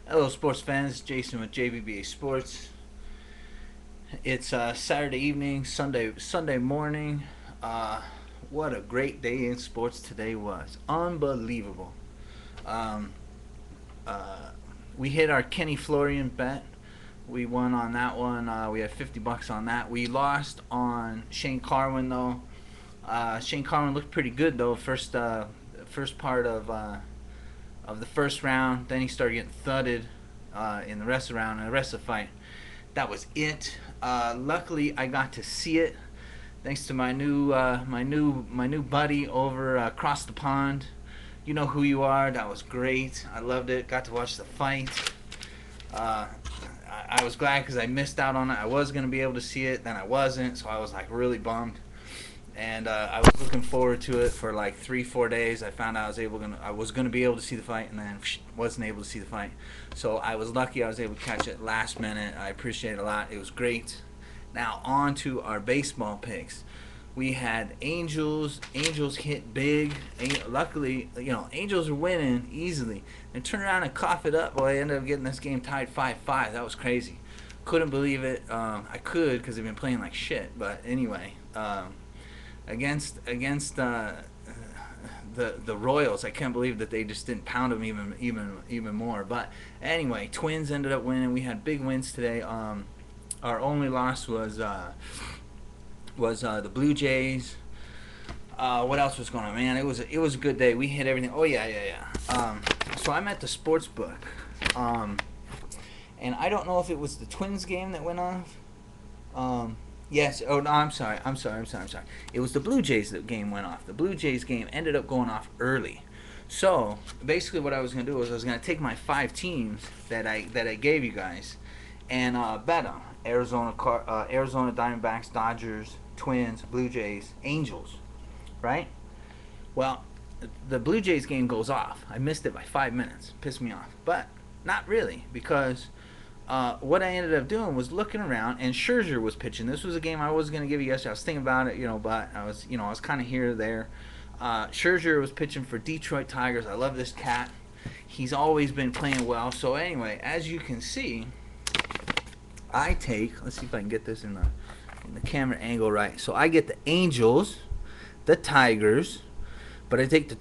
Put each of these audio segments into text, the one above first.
Hello, sports fans. Jason with JBBA Sports. It's Saturday evening, Sunday morning. Uh, what a great day in sports today was! Unbelievable. Um, uh, we hit our Kenny Florian bet. We won on that one. We had $50 on that. We lost on Shane Carwin though. Shane Carwin looked pretty good though. First part of the first round. Then he started getting thudded in the rest of the round and the rest of the fight. That was it. Luckily, I got to see it thanks to my new buddy over across the pond. You know who you are. That was great. I loved it. Got to watch the fight. Uh, I was glad because I missed out on it. I was gonna be able to see it, then I wasn't, so I was like really bummed. And I was looking forward to it for like 3-4 days. I found out I was gonna be able to see the fight, and then wasn't able to see the fight. So I was lucky I was able to catch it last minute. I appreciate it a lot. It was great. Now on to our baseball picks. We had Angels. Angels hit big. Luckily, Angels are winning easily. And turn around and cough it up. Boy, I ended up getting this game tied 5-5. That was crazy. Couldn't believe it. I could because they've been playing like shit. But anyway, against the Royals. I can't believe that they just didn't pound them even more. But anyway, Twins ended up winning. We had big wins today. Our only loss was the Blue Jays. What else was going on, man? It was a good day. We hit everything. Oh yeah. So I'm at the sports book, and I don't know if it was the Twins game that went off. Yes. Oh no, I'm sorry. It was the Blue Jays that game went off. The Blue Jays game ended up going off early. So basically, what I was gonna do was I was gonna take my 5 teams that I gave you guys, and bet them. Arizona Diamondbacks, Dodgers, Twins, Blue Jays, Angels. Right? Well, the Blue Jays game goes off. I missed it by 5 minutes. Pissed me off. But not really, because what I ended up doing was looking around, and Scherzer was pitching. This was a game I was going to give you yesterday. I was thinking about it, but I was kind of here or there. Scherzer was pitching for Detroit Tigers. I love this cat. He's always been playing well. So anyway, as you can see, let's see if I can get this in the camera angle right. So I get the Angels, the Tigers, but I take the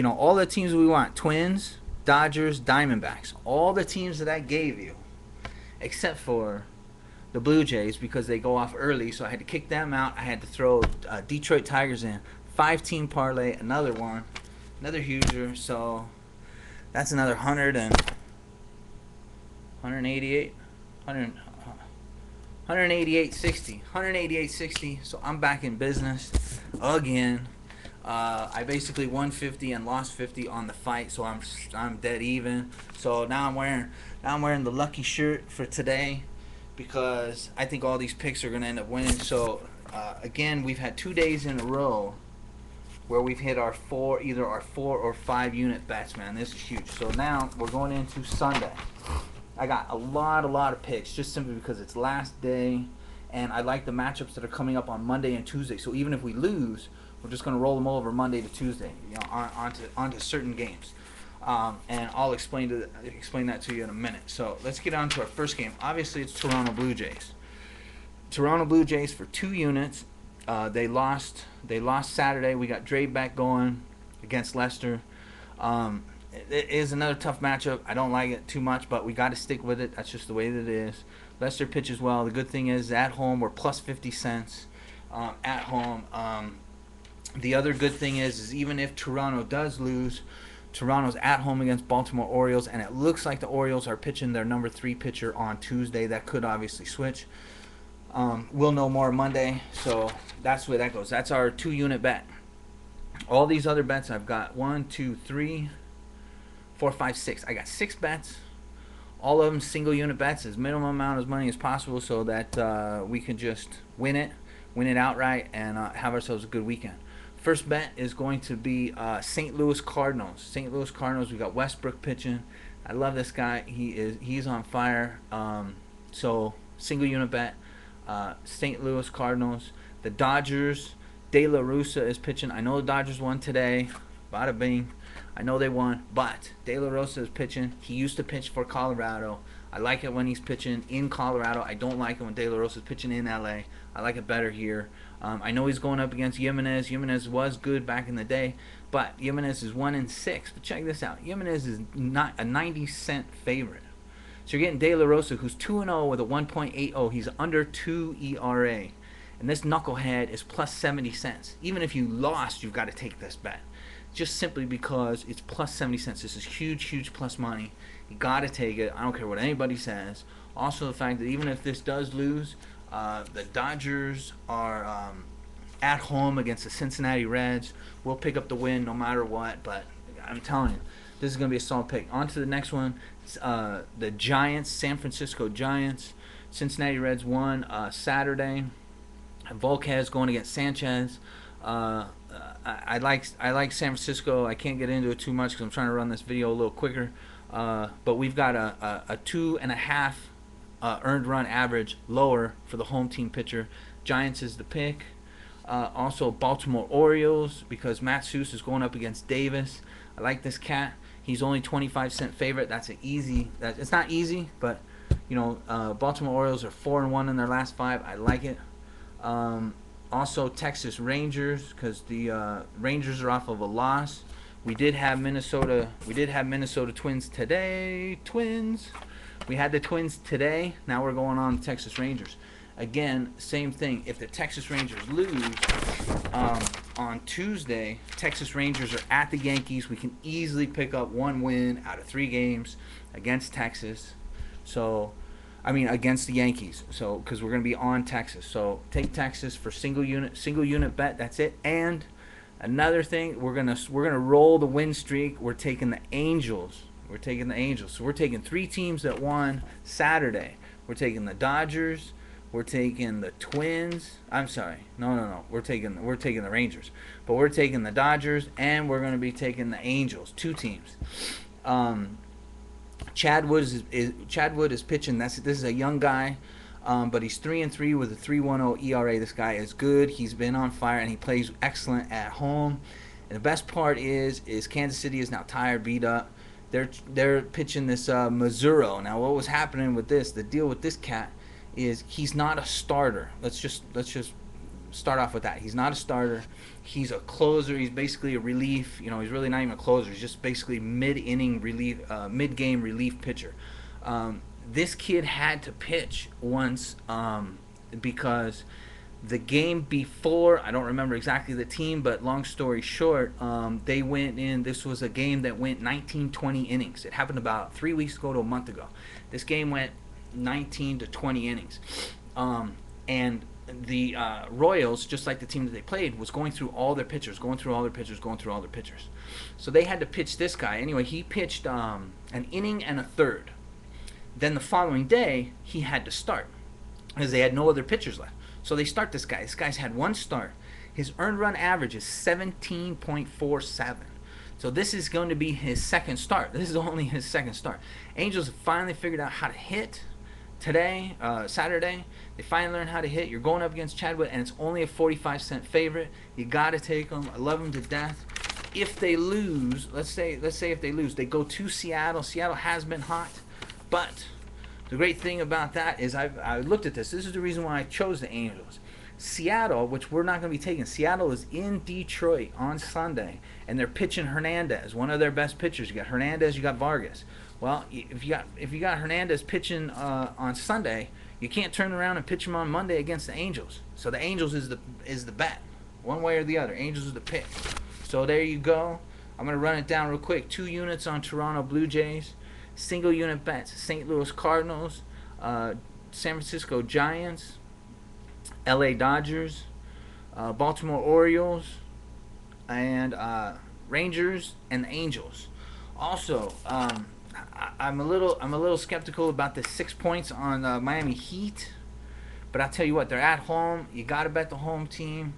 all the teams we want. Twins, Dodgers, Diamondbacks. All the teams that I gave you, except for the Blue Jays, because they go off early, so I had to kick them out. I had to throw Detroit Tigers in. 5-team parlay, another one, another huger. So that's another 188, 188.60. So I'm back in business again. I basically won 50 and lost 50 on the fight, so I'm dead even. So now I'm wearing the lucky shirt for today, because I think all these picks are gonna end up winning. So again, we've had 2 days in a row where we've hit either our 4 or 5 unit bets, man. This is huge. So now we're going into Sunday. I got a lot of picks, just simply because it's last day, and I like the matchups that are coming up on Monday and Tuesday. So even if we lose, we're just going to roll them over Monday to Tuesday, onto certain games. And I'll explain that to you in a minute. So let's get on to our first game. Obviously, it's Toronto Blue Jays. Toronto Blue Jays for 2 units. They lost Saturday. We got Dre back going against Leicester. It is another tough matchup. I don't like it too much, but we got to stick with it. That's just the way that it is. Leicester pitches well. The good thing is, at home, we're plus 50 cents at home. The other good thing is even if Toronto does lose, Toronto's at home against Baltimore Orioles, and it looks like the Orioles are pitching their number 3 pitcher on Tuesday. That could obviously switch. We'll know more Monday, so that's the way that goes. That's our 2-unit bet. All these other bets, I've got 1, 2, 3, 4, 5, 6. I got 6 bets. All of them single unit bets, as minimum amount of money as possible, so that we can just win it outright, and have ourselves a good weekend. First bet is going to be St. Louis Cardinals. St. Louis Cardinals. We got Westbrook pitching. I love this guy. He's on fire. So single unit bet. St. Louis Cardinals. The Dodgers. De La Russa is pitching. I know the Dodgers won today. Bada bing. I know they won, but De La Rosa is pitching. He used to pitch for Colorado. I like it when he's pitching in Colorado. I don't like it when De La Rosa is pitching in LA. I like it better here. I know he's going up against Jimenez. Jimenez was good back in the day, but Jimenez is 1-6. But check this out. Jimenez is not a 90-cent favorite. So you're getting De La Rosa, who's 2-0 with a 1.80. He's under 2 ERA. And this knucklehead is plus 70 cents. Even if you lost, you've got to take this bet. Just simply because it's plus 70 cents. This is huge, huge plus money. You got to take it. I don't care what anybody says. Also, the fact that even if this does lose, the Dodgers are at home against the Cincinnati Reds. We'll pick up the win no matter what. But I'm telling you, this is going to be a solid pick. On to the next one. The Giants, San Francisco Giants. Cincinnati Reds won Saturday. Volquez going against Sanchez. I like San Francisco. I can't get into it too much because I'm trying to run this video a little quicker. But we've got a 2.5 earned run average lower for the home team pitcher. Giants is the pick. Also Baltimore Orioles, because Matt Seuss is going up against Davis. I like this cat. He's only 25-cent favorite. That's an easy. It's not easy, but you know, Baltimore Orioles are 4-1 in their last 5. I like it. Also Texas Rangers, because the Rangers are off of a loss. We did have Minnesota Twins today. We had the Twins today. Now we're going on to Texas Rangers. Again, same thing. If the Texas Rangers lose on Tuesday, Texas Rangers are at the Yankees. We can easily pick up 1 win out of 3 games against Texas. So, I mean against the Yankees. So, because we're going to be on Texas. So take Texas for single unit bet. That's it. And another thing, we're gonna roll the win streak. We're taking the Angels. So we're taking 3 teams that won Saturday. We're taking the Dodgers. We're taking the Twins. I'm sorry. No. We're taking the Rangers. But we're taking the Dodgers, and we're going to be taking the Angels. 2 teams. Chad Wood is pitching. This is a young guy, but he's 3-3 with a 3.10 ERA. This guy is good. He's been on fire, and he plays excellent at home. And the best part is Kansas City is now tired, beat up. They're pitching this Mazzuro. Now, what was happening with this? The deal with this cat is he's not a starter. Let's just start off with that. He's not a starter. He's a closer. He's basically a relief. You know, he's really not even a closer. He's just basically mid-inning relief, mid-game relief pitcher. This kid had to pitch once because the game before, I don't remember exactly the team, but long story short, they went in. This was a game that went 19-20 innings. It happened about 3 weeks ago to a month ago. This game went 19 to 20 innings. And the Royals, just like the team that they played, was going through all their pitchers. So they had to pitch this guy. Anyway, he pitched an inning and a third. Then the following day, he had to start because they had no other pitchers left. So they start this guy. This guy's had 1 start. His earned run average is 17.47. So this is going to be his second start. This is only his second start. Angels have finally figured out how to hit. Today, Saturday, they finally learned how to hit. You're going up against Chadwood, and it's only a 45-cent favorite. You got to take them. I love them to death. If they lose, let's say if they lose, they go to Seattle. Seattle has been hot, but the great thing about that is I looked at this. This is the reason why I chose the Angels. Seattle, which we're not going to be taking. Seattle is in Detroit on Sunday, and they're pitching Hernandez, one of their best pitchers. You got Hernandez, you got Vargas. Well, if you got Hernandez pitching on Sunday, you can't turn around and pitch him on Monday against the Angels. So the Angels is the bet, one way or the other. Angels is the pick. So there you go. I'm gonna run it down real quick. 2 units on Toronto Blue Jays, single unit bets: St. Louis Cardinals, San Francisco Giants, LA Dodgers, Baltimore Orioles, and Rangers and the Angels. Also, I'm a little skeptical about the 6 points on Miami Heat, but I'll tell you what, they're at home. You got to bet the home team.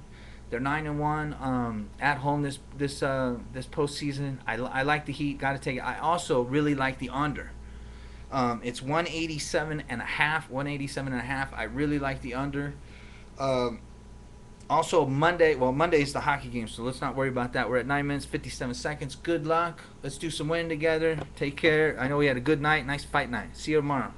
They're 9-1 at home this postseason. I like the Heat. Got to take it. I also really like the under. It's 187.5. 187.5. I really like the under. Also Monday, well, Monday is the hockey game, so let's not worry about that. We're at 9 minutes 57 seconds. Good luck. Let's do some winning together. Take care. I know we had a good night. Nice fight night. See you tomorrow.